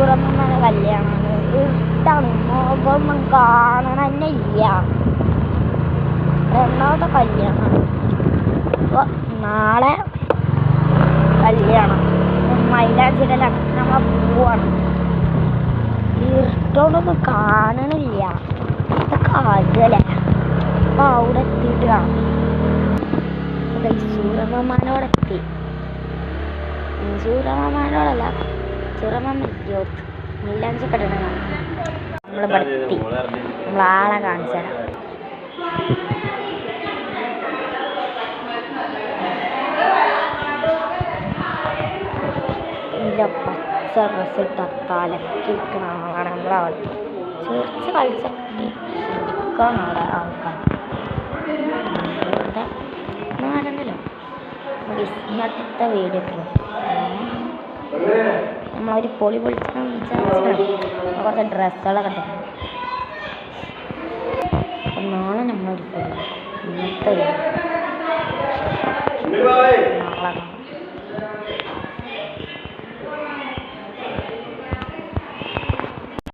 മൻസൂറമ്മയുടെ കല്യാണമാണ്. ഇഷ്ടമാണ്, മുഖമൊന്നും കാണണം തന്നെ ഇല്ല. രണ്ടാമത്തെ കല്യാണമാണ്. അപ്പോൾ നാളെ കല്യാണം മൈലാഞ്ചിടലാണ്. നമ്മൾ പോവാണ്. ഇഷ്ടമൊന്നും കാണണില്ല. ഇതൊക്കെ ആകല്ലേ. അപ്പം അവിടെ എത്തിയിട്ട് കാണാം. സൂറമ്മമാനോടെത്തി. സൂറമ്മമാനോടല്ല, സൂറമ്മ മൈലാഞ്ചി കെട്ടണതാണ്. നമ്മളിവിടെ എത്തി. നമ്മളാളെ കാണിച്ചു തരാം. പച്ച ഡ്രസ്സിട്ട തലക്കിരിക്കണ ആളാണ് നമ്മളവിടെ. ചേർച്ച് കളിച്ചൊക്കെ അവിടെ ആൾക്കാർ നാടനല്ലോ. ഇന്നത്തെ വീഡിയോ നമ്മളൊരു പൊളി പൊളിച്ചാൽ വിചാരിച്ചിട്ടാണ് കുറച്ച് ഡ്രസ്സുകളൊക്കെ ഉണ്ട്. അപ്പം നാളെ നമ്മളൊരു പൊളി ഇന്നത്തെ വീഡിയോ നാളെ